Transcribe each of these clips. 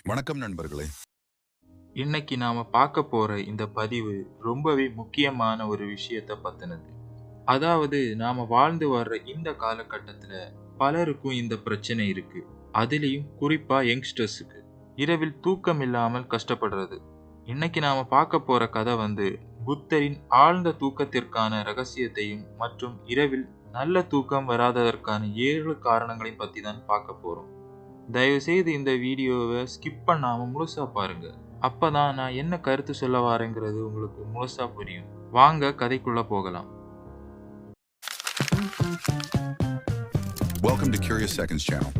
வணக்கம் நண்பர்களே. இன்னைக்கு நாம பார்க்க போற இந்த பதிவு ரொம்பவே முக்கியமான ஒரு விஷயத்த பத்தினது. அதாவது நாம வாழ்ந்து வர்ற இந்த காலகட்டத்துல பலருக்கும் இந்த பிரச்சனை இருக்கு. அதுலயும் குறிப்பா யங்ஸ்டர்ஸுக்கு இரவில் தூக்கம் இல்லாமல் கஷ்டப்படுறது. இன்னைக்கு நாம பார்க்க போற கதை புத்தரின் ஆழ்ந்த தூக்கத்திற்கான ரகசியத்தையும் மற்றும் இரவில் நல்ல தூக்கம் வராததற்கான 7 காரணங்களையும் பத்தி தான் பார்க்க போறோம். தயவு செய்து இந்த வீடியோவை ஸ்கிப் பண்ணாம முழுசா பாருங்க. அப்பதான் நான் என்ன கருத்து சொல்ல வரேங்கிறது உங்களுக்கு முழுசா புரியும். வாங்க கதைக்குள்ள போகலாம். Welcome to Curious Seconds channel.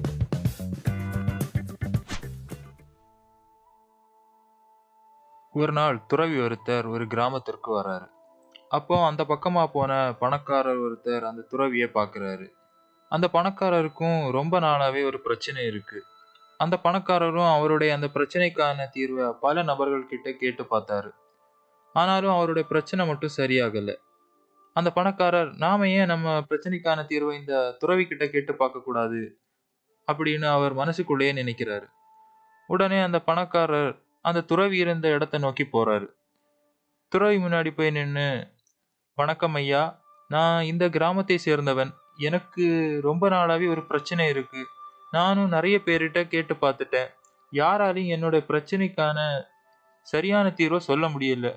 ஒரு நாள் துறவி ஒருத்தர் ஒரு கிராமத்திற்கு வராரு. அப்போ அந்த பக்கமா போன பணக்காரர் ஒருத்தர் அந்த துறவியை பார்க்கறாரு. அந்த பணக்காரருக்கும் ரொம்ப நாளாவே ஒரு பிரச்சனை இருக்கு. அந்த பணக்காரரும் அவருடைய அந்த பிரச்சனைக்கான தீர்வை பல நபர்கள் கிட்ட கேட்டு பார்த்தாரு. ஆனாலும் அவருடைய பிரச்சனை மட்டும் சரியாகல. அந்த பணக்காரர், நாம ஏன் நம்ம பிரச்சனைக்கான தீர்வை இந்த துறவி கிட்ட கேட்டு பார்க்க கூடாது அப்படின்னு அவர் மனசுக்குள்ளேயே நினைக்கிறாரு. உடனே அந்த பணக்காரர் அந்த துறவி இருந்த இடத்த நோக்கி போறாரு. துறவி முன்னாடி போய் நின்னு, வணக்கம் ஐயா, நான் இந்த கிராமத்தை சேர்ந்தவன். எனக்கு ரொம்ப நாளாவே ஒரு பிரச்சனை இருக்கு. நானும் நிறைய பேர்கிட்ட கேட்டு பார்த்துட்டேன். யாராலையும் என்னோட பிரச்சனைக்கான சரியான தீர்வை சொல்ல முடியல.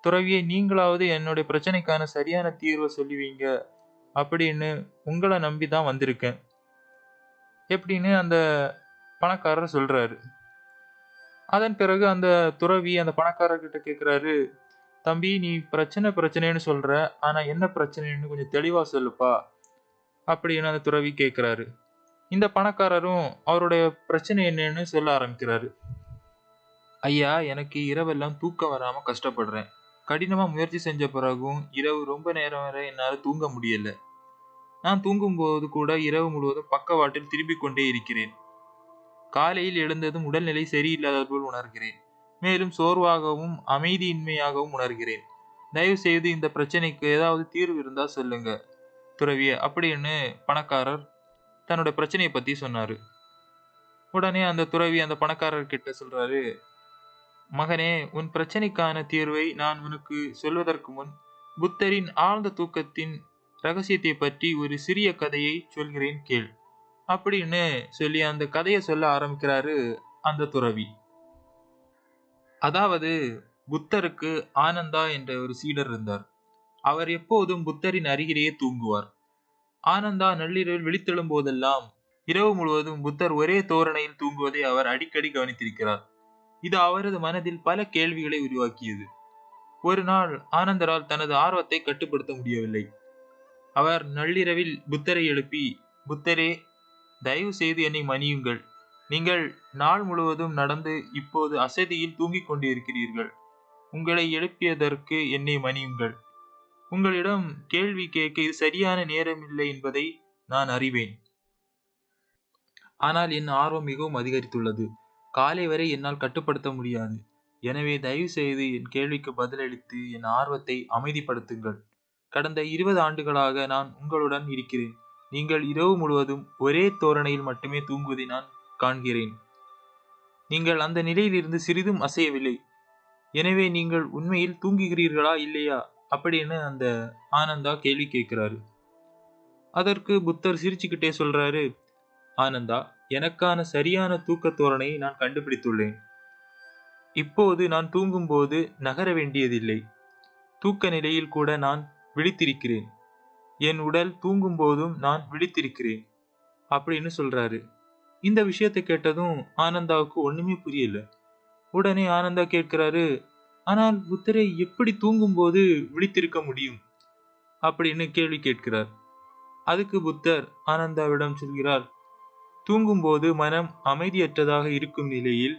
துறவியே, நீங்களாவது என்னுடைய பிரச்சனைக்கான சரியான தீர்வை சொல்லுவீங்க அப்படின்னு உங்களை நம்பி தான் வந்திருக்கேன் எப்படின்னு அந்த பணக்காரர் சொல்றாரு. அதன் பிறகு அந்த துறவி அந்த பணக்காரர்கிட்ட கேட்கிறாரு, தம்பி, நீ பிரச்சனைன்னு சொல்ற, ஆனா என்ன பிரச்சனைன்னு கொஞ்சம் தெளிவா சொல்லுப்பா அப்படின்னு அந்த துறவி கேட்கிறாரு. இந்த பணக்காரரும் அவருடைய பிரச்சனை என்னன்னு சொல்ல ஆரம்பிக்கிறாரு. ஐயா, எனக்கு இரவெல்லாம் தூக்கம் வராம கஷ்டப்படுறேன். கடினமா முயற்சி செஞ்ச பிறகும் இரவு ரொம்ப நேரம் வரை என்னால தூங்க முடியல. நான் தூங்கும்போது கூட இரவு முழுவதும் பக்கவாட்டில் திரும்பிக் கொண்டே இருக்கிறேன். காலையில் எழுந்ததும் உடல்நிலை சரியில்லாத போல் உணர்கிறேன். மேலும் சோர்வாகவும் அமைதியின்மையாகவும் உணர்கிறேன். தயவு செய்து இந்த பிரச்சனைக்கு ஏதாவது தீர்வு இருந்தா சொல்லுங்க துறவிய அப்படின்னு பணக்காரர் தன்னோட பிரச்சனையை பத்தி சொன்னாரு. உடனே அந்த துறவி அந்த பணக்காரர் கிட்ட சொல்றாரு, மகனே, உன் பிரச்சனைக்கான தீர்வை நான் உனக்கு சொல்வதற்கு முன் புத்தரின் ஆழ்ந்த தூக்கத்தின் ரகசியத்தை பற்றி ஒரு சிறிய கதையை சொல்கிறேன் கேள் அப்படின்னு சொல்லி அந்த கதையை சொல்ல ஆரம்பிக்கிறாரு அந்த துறவி. அதாவது, புத்தருக்கு ஆனந்தா என்ற ஒரு சீடர் இருந்தார். அவர் எப்போதும் புத்தரின் அருகிலேயே தூங்குவார். ஆனந்தா நள்ளிரவில் விழித்தெழும் போதெல்லாம் இரவு முழுவதும் புத்தர் ஒரே தோரணையில் தூங்குவதை அவர் அடிக்கடி கவனித்திருக்கிறார். இது அவரது மனதில் பல கேள்விகளை உருவாக்கியது. ஒரு நாள் ஆனந்தரால் தனது ஆர்வத்தை கட்டுப்படுத்த முடியவில்லை. அவர் நள்ளிரவில் புத்தரை எழுப்பி, புத்தரே, தயவு செய்து என்னை மன்னியுங்கள். நீங்கள் நாள் முழுவதும் நடந்து இப்போது அசதியில் தூங்கிக் கொண்டிருக்கிறீர்கள். உங்களை எழுப்பியதற்கு என்னை மன்னியுங்கள். உங்களிடம் கேள்வி கேட்க இது சரியான நேரமில்லை என்பதை நான் அறிவேன். ஆனால் என் ஆர்வம் மிகவும் அதிகரித்துள்ளது. காலை வரை என்னால் கட்டுப்படுத்த முடியாது. எனவே தயவு செய்து என் கேள்விக்கு பதிலளித்து என் ஆர்வத்தை அமைதிப்படுத்துங்கள். கடந்த 20 ஆண்டுகளாக நான் உங்களுடன் இருக்கிறேன். நீங்கள் இரவு முழுவதும் ஒரே தோரணையில் மட்டுமே தூங்குவதை நான் காண்கிறேன். நீங்கள் அந்த நிலையிலிருந்து சிறிதும் அசையவில்லை. எனவே நீங்கள் உண்மையில் தூங்குகிறீர்களா இல்லையா அப்படின்னு அந்த ஆனந்தா கேள்வி கேட்கிறாரு. அதற்கு புத்தர் சிரிச்சுக்கிட்டே சொல்றாரு, ஆனந்தா, எனக்கான சரியான தூக்க தோரணையை நான் கண்டுபிடித்துள்ளேன். இப்போது நான் தூங்கும்போது நகர வேண்டியதில்லை. தூக்க நிலையில் கூட நான் விழித்திருக்கிறேன். என் உடல் தூங்கும் போதும் நான் விழித்திருக்கிறேன் அப்படின்னு சொல்றாரு. இந்த விஷயத்தை கேட்டதும் ஆனந்தாவுக்கு ஒண்ணுமே புரியல. உடனே ஆனந்தா கேட்கிறாரு, ஆனால் புத்தரை எப்படி தூங்கும் போது விழித்திருக்க முடியும் அப்படின்னு கேள்வி கேட்கிறார். அதுக்கு புத்தர் ஆனந்தாவிடம் சொல்கிறார், தூங்கும்போது மனம் அமைதியற்றதாக இருக்கும் நிலையில்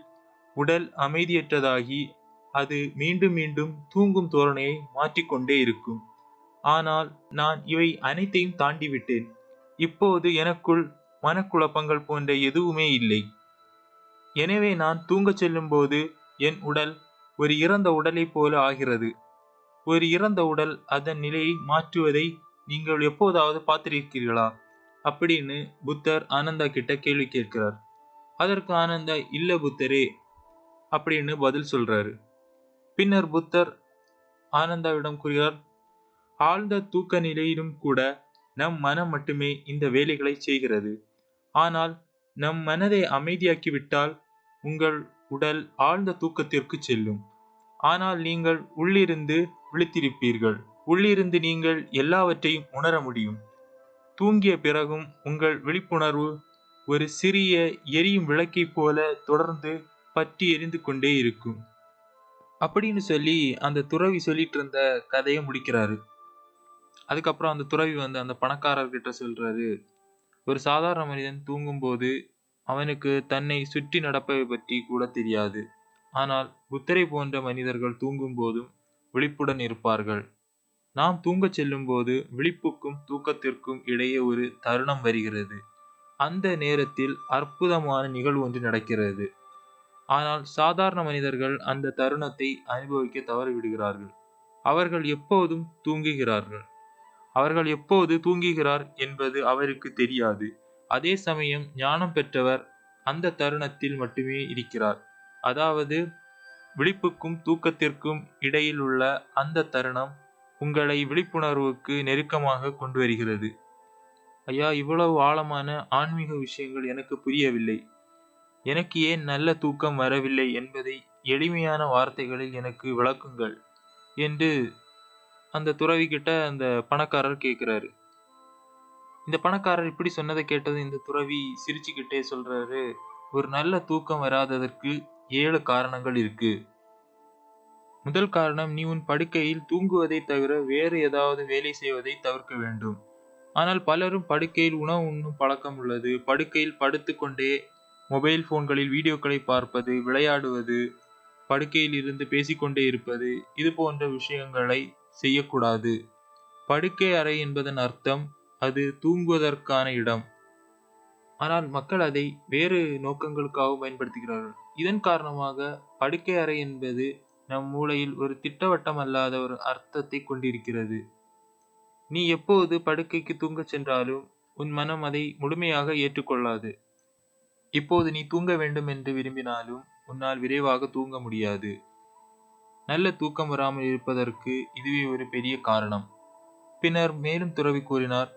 உடல் அமைதியற்றதாகி அது மீண்டும் மீண்டும் தூங்கும் தோரணையை மாற்றிக்கொண்டே இருக்கும். ஆனால் நான் இவை அனைத்தையும் தாண்டிவிட்டேன். இப்போது எனக்குள் மனக்குழப்பங்கள் போன்ற எதுவுமே இல்லை. எனவே நான் தூங்கச் செல்லும் போது என் உடல் ஒரு இறந்த உடலை போல ஆகிறது. ஒரு இறந்த உடல் அதன் நிலையை மாற்றுவதை நீங்கள் எப்போதாவது பார்த்திருக்கிறீர்களா அப்படின்னு புத்தர் ஆனந்தா கிட்ட கேள்வி கேட்கிறார். அதற்கு ஆனந்தா, இல்ல புத்தரே அப்படின்னு பதில் சொல்றாரு. பின்னர் புத்தர் ஆனந்தாவிடம் கூறுகிறார், ஆழ்ந்த தூக்க நிலையிலும் கூட நம் மனம் மட்டுமே இந்த வேலைகளை செய்கிறது. ஆனால் நம் மனதை அமைதியாக்கிவிட்டால் உங்கள் உடல் ஆழ்ந்த தூக்கத்திற்கு செல்லும். ஆனால் நீங்கள் உள்ளிருந்து விழித்திருப்பீர்கள். உள்ளிருந்து நீங்கள் எல்லாவற்றையும் உணர முடியும். தூங்கிய பிறகும் உங்கள் விழிப்புணர்வு ஒரு சிறிய எரியும் விளக்கைப் போல தொடர்ந்து பற்றி எரிந்து கொண்டே இருக்கும் அப்படின்னு சொல்லி அந்த துறவி சொல்லிட்டு இருந்த கதையை முடிக்கிறாரு. அதுக்கப்புறம் அந்த துறவி அந்த பணக்காரர்கிட்ட சொல்றாரு, ஒரு சாதாரண மனிதன் தூங்கும்போது அவனுக்கு தன்னை சுற்றி நடப்பதை பற்றி கூட தெரியாது. ஆனால் புத்தரை போன்ற மனிதர்கள் தூங்கும் போதும் விழிப்புடன் இருப்பார்கள். நாம் தூங்கச் செல்லும் போது விழிப்புக்கும் தூக்கத்திற்கும் இடையே ஒரு தருணம் வருகிறது. அந்த நேரத்தில் அற்புதமான நிகழ்வு ஒன்று நடக்கிறது. ஆனால் சாதாரண மனிதர்கள் அந்த தருணத்தை அனுபவிக்க தவறிவிடுகிறார்கள். அவர்கள் எப்போதும் தூங்குகிறார்கள். அவர்கள் எப்போது தூங்குகிறார் என்பது அவருக்கு தெரியாது. அதே சமயம் ஞானம் பெற்றவர் அந்த தருணத்தில் மட்டுமே இருக்கிறார். அதாவது விழிப்புக்கும் தூக்கத்திற்கும் இடையில் உள்ள அந்த தருணம் உங்களை விழிப்புணர்வுக்கு நெருக்கமாக கொண்டு வருகிறது. ஐயா, இவ்வளவு ஆழமான ஆன்மீக விஷயங்கள் எனக்கு புரியவில்லை. எனக்கு ஏன் நல்ல தூக்கம் வரவில்லை என்பதை எளிமையான வார்த்தைகளில் எனக்கு விளக்குங்கள் என்று அந்த துறவி கிட்ட அந்த பணக்காரர் கேட்கிறாரு. இந்த பணக்காரர் இப்படி சொன்னதை கேட்டது இந்த துறவி சிரிச்சுக்கிட்டே சொல்றாரு, ஒரு நல்ல தூக்கம் வராததற்கு 7 காரணங்கள் இருக்கு. முதல் காரணம், நீ உன் படுக்கையில் தூங்குவதை தவிர வேறு ஏதாவது வேலை செய்வதை தவிர்க்க வேண்டும். ஆனால் பலரும் படுக்கையில் உணவு உண்ணும் பழக்கம் உள்ளது. படுக்கையில் படுத்துக்கொண்டே மொபைல் போன்களில் வீடியோக்களை பார்ப்பது, விளையாடுவது, படுக்கையில் இருந்து பேசிக்கொண்டே இருப்பது, இது போன்ற விஷயங்களை செய்யக்கூடாது. படுக்கை அறை என்பதன் அர்த்தம் அது தூங்குவதற்கான இடம். ஆனால் மக்கள் அதை வேறு நோக்கங்களுக்காக பயன்படுத்துகிறார்கள். இதன் காரணமாக படுக்கை அறை என்பது நம் மூளையில் ஒரு திட்டவட்டம் அல்லாத ஒரு அர்த்தத்தை கொண்டிருக்கிறது. நீ எப்போது படுக்கைக்கு தூங்கச் சென்றாலும் உன் மனம் அதை முழுமையாக ஏற்றுக்கொள்ளாது. இப்போது நீ தூங்க வேண்டும் என்று விரும்பினாலும் உன்னால் விரைவாக தூங்க முடியாது. நல்ல தூக்கம் வராமல் இருப்பதற்கு இதுவே ஒரு பெரிய காரணம். பின்னர் மேலும் துறவி கூறினார்,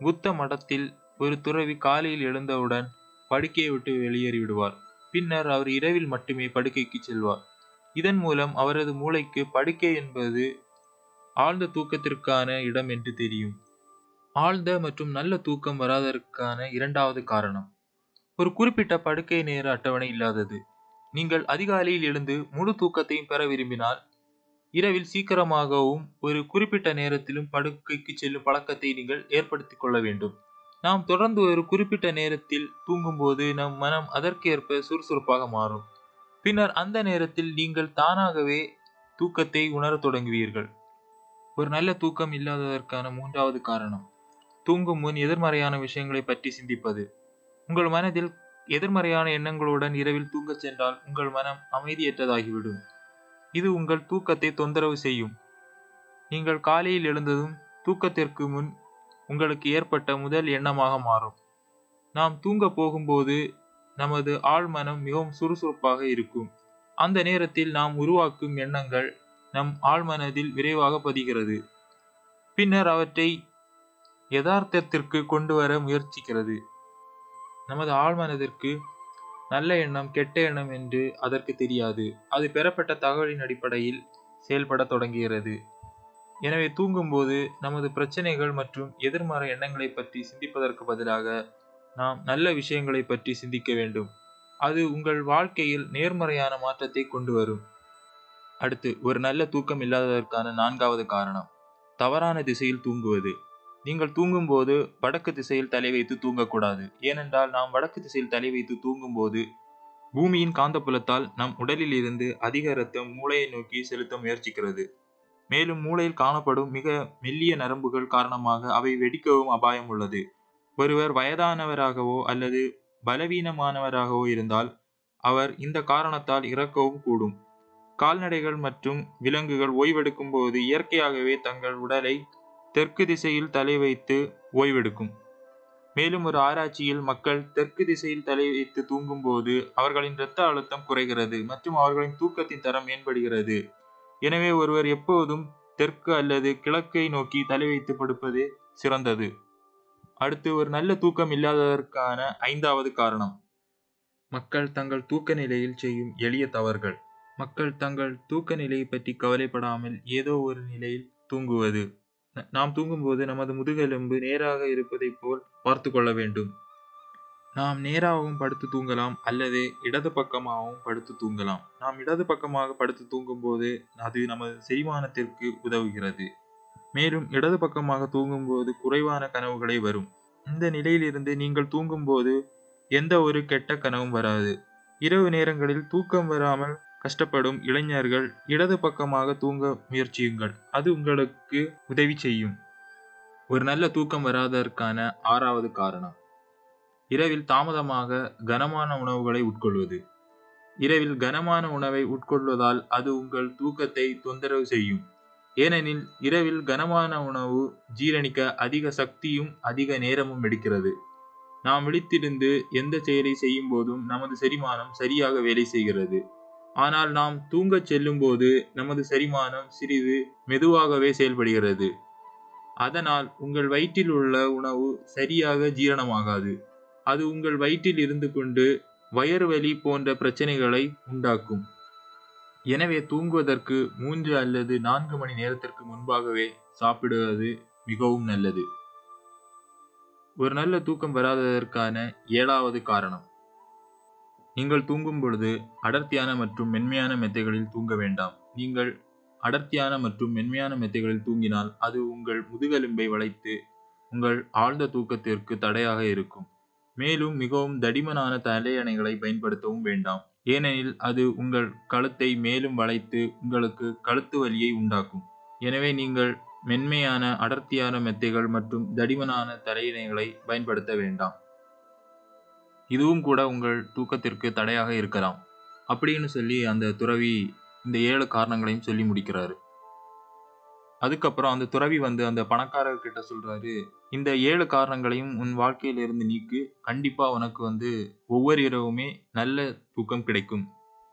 புத்த மடத்தில் ஒரு துறவி காலையில் எழுந்தவுடன் படுக்கையை விட்டு வெளியேறி விடுவார். பின்னர் அவர் இரவில் மட்டுமே படுக்கைக்கு செல்வார். இதன் மூலம் அவரது மூளைக்கு படுக்கை என்பது ஆழ்ந்த தூக்கத்திற்கான இடம் என்று தெரியும். ஆழ்ந்த மற்றும் நல்ல தூக்கம் வராததற்கான இரண்டாவது காரணம், ஒரு குறிப்பிட்ட படுக்கை நேர அட்டவணை இல்லாதது. நீங்கள் அதிகாலையில் எழுந்து முழு தூக்கத்தையும் பெற விரும்பினால் இரவில் சீக்கிரமாகவும் ஒரு குறிப்பிட்ட நேரத்திலும் படுக்கைக்கு செல்லும் பழக்கத்தை நீங்கள் ஏற்படுத்திக் கொள்ள வேண்டும். நாம் தொடர்ந்து ஒரு குறிப்பிட்ட நேரத்தில் தூங்கும்போது நம் மனம் அதற்கேற்ப சுறுசுறுப்பாக மாறும். பின்னர் அந்த நேரத்தில் நீங்கள் தானாகவே தூக்கத்தை உணரத் தொடங்குவீர்கள். ஒரு நல்ல தூக்கம் இல்லாததற்கான மூன்றாவது காரணம், தூங்கும் முன் எதிர்மறையான விஷயங்களை பற்றி சிந்திப்பது. உங்கள் மனதில் எதிர்மறையான எண்ணங்களுடன் இரவில் தூங்கச் சென்றால் உங்கள் மனம் அமைதியற்றதாகிவிடும். இது உங்கள் தூக்கத்தை தொந்தரவு செய்யும். நீங்கள் காலையில் எழுந்ததும் தூக்கத்திற்கு முன் உங்களுக்கு ஏற்பட்ட முதல் எண்ணமாக மாறும். நாம் தூங்க போகும்போது நமது ஆழ்மனம் மிகவும் சுறுசுறுப்பாக இருக்கும். அந்த நேரத்தில் நாம் உருவாக்கும் எண்ணங்கள் நம் ஆழ்மனதில் விரைவாக பதிகிறது. பின்னர் அவற்றை யதார்த்தத்திற்கு கொண்டு வர முயற்சிக்கிறது. நமது ஆழ்மனதிற்கு நல்ல எண்ணம் கெட்ட எண்ணம் என்று அதற்கு தெரியாது. அது பெறப்பட்ட தகவலின் அடிப்படையில் செயல்பட தொடங்குகிறது. எனவே தூங்கும்போது நமது பிரச்சனைகள் மற்றும் எதிர்மறை எண்ணங்களை பற்றி சிந்திப்பதற்கு பதிலாக நாம் நல்ல விஷயங்களை பற்றி சிந்திக்க வேண்டும். அது உங்கள் வாழ்க்கையில் நேர்மறையான மாற்றத்தை கொண்டு வரும். அடுத்து, ஒரு நல்ல தூக்கம் இல்லாததற்கான 4வது காரணம், தவறான திசையில் தூங்குவது. நீங்கள் தூங்கும்போது வடக்கு திசையில் தலை வைத்து தூங்கக்கூடாது. ஏனென்றால் நாம் வடக்கு திசையில் தலை வைத்து தூங்கும்போது பூமியின் காந்தப்புலத்தால் நம் உடலில் இருந்து அதிக இரத்தம் மூளையை நோக்கி செலுத்த முயற்சிக்கிறது. மேலும் மூளையில் காணப்படும் மிக மெல்லிய நரம்புகள் காரணமாக அவை வெடிக்கவும் அபாயம் உள்ளது. ஒருவர் வயதானவராகவோ அல்லது பலவீனமானவராகவோ இருந்தால் அவர் இந்த காரணத்தால் இறக்கவும் கூடும். கால்நடைகள் மற்றும் விலங்குகள் ஓய்வெடுக்கும் போது இயற்கையாகவே தங்கள் உடலை தெற்கு திசையில் தலை வைத்து ஓய்வெடுக்கும். மேலும் ஒரு ஆராய்ச்சியில் மக்கள் தெற்கு திசையில் தலை வைத்து தூங்கும்போது அவர்களின் இரத்த அழுத்தம் குறைகிறது மற்றும் அவர்களின் தூக்கத்தின் தரம் மேம்படுகிறது. எனவே ஒருவர் எப்போதும் தெற்கு அல்லது கிழக்கை நோக்கி தலை வைத்து படுப்பதே சிறந்தது. அடுத்து, ஒரு நல்ல தூக்கம் இல்லாததற்கான 5வது காரணம். மக்கள் தங்கள் தூக்க நிலையில் செய்யும் எளிய தவறுகள். மக்கள் தங்கள் தூக்க நிலையை பற்றி கவலைப்படாமல் ஏதோ ஒரு நிலையில் தூங்குவது. நாம் தூங்கும்போது நமது முதுகெலும்பு நேராக இருப்பதைப் போல் பார்த்து கொள்ள வேண்டும். நாம் நேராகவும் படுத்து தூங்கலாம் அல்லது இடது பக்கமாகவும் படுத்து தூங்கலாம். நாம் இடது பக்கமாக படுத்து தூங்கும்போது அது நமது செரிமானத்திற்கு உதவுகிறது. மேலும் இடது பக்கமாக தூங்கும்போது குறைவான கனவுகளே வரும். இந்த நிலையிலிருந்து நீங்கள் தூங்கும்போது எந்த ஒரு கெட்ட கனவும் வராது. இரவு நேரங்களில் தூக்கம் வராமல் கஷ்டப்படும் இளைஞர்கள் இடது பக்கமாக தூங்க முயற்சியுங்கள். அது உங்களுக்கு உதவி செய்யும். ஒரு நல்ல தூக்கம் வராததற்கான 6வது காரணம். இரவில் தாமதமாக கனமான உணவுகளை உட்கொள்வது. இரவில் கனமான உணவை உட்கொள்வதால் அது உங்கள் தூக்கத்தை தொந்தரவு செய்யும். ஏனெனில் இரவில் கனமான உணவு ஜீரணிக்க அதிக சக்தியும் அதிக நேரமும் எடுக்கிறது. நாம் விழித்திருந்து எந்த செயலை செய்யும் போதும் நமது செரிமானம் சரியாக வேலை செய்கிறது. ஆனால் நாம் தூங்கச் செல்லும் போது நமது செரிமானம் சிறிது மெதுவாகவே செயல்படுகிறது. அதனால் உங்கள் வயிற்றில் உள்ள உணவு சரியாக ஜீரணமாகாது. அது உங்கள் வயிற்றில் இருந்து கொண்டு வயிறு வலி போன்ற பிரச்சனைகளை உண்டாக்கும். எனவே தூங்குவதற்கு 3 அல்லது 4 மணி நேரத்திற்கு முன்பாகவே சாப்பிடுவது மிகவும் நல்லது. ஒரு நல்ல தூக்கம் வராததற்கான 7வது காரணம். நீங்கள் தூங்கும் பொழுது அடர்த்தியான மற்றும் மென்மையான மெத்தைகளில் தூங்க வேண்டாம். நீங்கள் அடர்த்தியான மற்றும் மென்மையான மெத்தைகளில் தூங்கினால் அது உங்கள் முதுகெலும்பை வளைத்து உங்கள் ஆழ்ந்த தூக்கத்திற்கு தடையாக இருக்கும். மேலும் மிகவும் தடிமனான தலையணைகளை பயன்படுத்தவும் வேண்டாம். ஏனெனில் அது உங்கள் கழுத்தை மேலும் வளைத்து உங்களுக்கு கழுத்து வலியை உண்டாக்கும். எனவே நீங்கள் மென்மையான அடர்த்தியான மெத்தைகள் மற்றும் தடிமனான தலையணைகளை பயன்படுத்த வேண்டாம். இதுவும் கூட உங்கள் தூக்கத்திற்கு தடையாக இருக்கலாம் அப்படின்னு சொல்லி அந்த துறவி இந்த 7 காரணங்களையும் சொல்லி முடிக்கிறாரு. அதுக்கப்புறம் அந்த துறவி அந்த பணக்காரர்கிட்ட சொல்றாரு, இந்த 7 காரணங்களையும் உன் வாழ்க்கையில இருந்து நீக்கு. கண்டிப்பா உனக்கு ஒவ்வொரு இரவுமே நல்ல தூக்கம் கிடைக்கும்.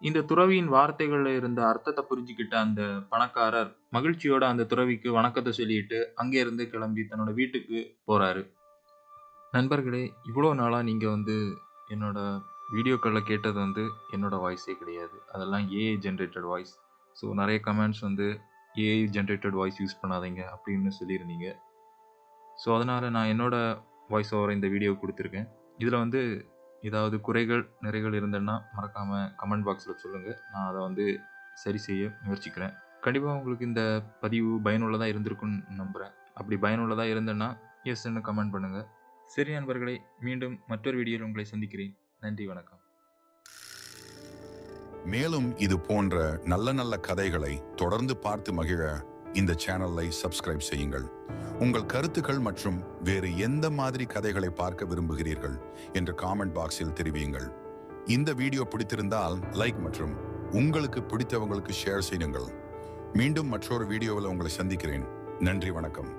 இந்த துறவியின் வார்த்தைகள்ல இருந்த அர்த்தத்தை புரிஞ்சுக்கிட்ட அந்த பணக்காரர் மகிழ்ச்சியோட அந்த துறவிக்கு வணக்கத்தை சொல்லிட்டு அங்கே இருந்து கிளம்பி தன்னோட வீட்டுக்கு போறாரு. நண்பர்களே, இவ்வளோ நாளா நீங்க என்னோட வீடியோக்கள்ல கேட்டது என்னோட வாய்ஸே கிடையாது. அதெல்லாம் ஏஐ ஜென்ரேட்டட் வாய்ஸ். ஸோ நிறைய comments AI generated voice use பண்ணாதீங்க அப்படின்னு சொல்லியிருந்தீங்க. ஸோ அதனால் நான் என்னோட வாய்ஸ் ஓவரை இந்த வீடியோ கொடுத்துருக்கேன். இதில் ஏதாவது குறைகள் நிறைகள் இருந்ததுன்னா மறக்காமல் கமெண்ட் பாக்ஸில் சொல்லுங்கள். நான் அதை சரி செய்ய முயற்சிக்கிறேன். கண்டிப்பாக உங்களுக்கு இந்த பதிவு பயனுள்ளதாக இருந்திருக்குன்னு நம்புகிறேன். அப்படி பயனுள்ளதாக இருந்தேன்னா எஸ்ன்னு கமெண்ட் பண்ணுங்கள். சரி நண்பர்களே, மீண்டும் மற்றொரு வீடியோவில் உங்களை சந்திக்கிறேன். நன்றி, வணக்கம். மேலும் இது போன்ற நல்ல நல்ல கதைகளை தொடர்ந்து பார்த்து மகிழ இந்த சேனலை சப்ஸ்கிரைப் செய்யுங்கள். உங்கள் கருத்துக்கள் மற்றும் வேறு எந்த மாதிரி கதைகளை பார்க்க விரும்புகிறீர்கள் என்று காமெண்ட் பாக்ஸில் தெரிவியுங்கள். இந்த வீடியோ பிடித்திருந்தால் லைக் மற்றும் உங்களுக்கு பிடித்தவங்களுக்கு ஷேர் செய்யுங்கள். மீண்டும் மற்றொரு வீடியோவில் உங்களை சந்திக்கிறேன். நன்றி, வணக்கம்.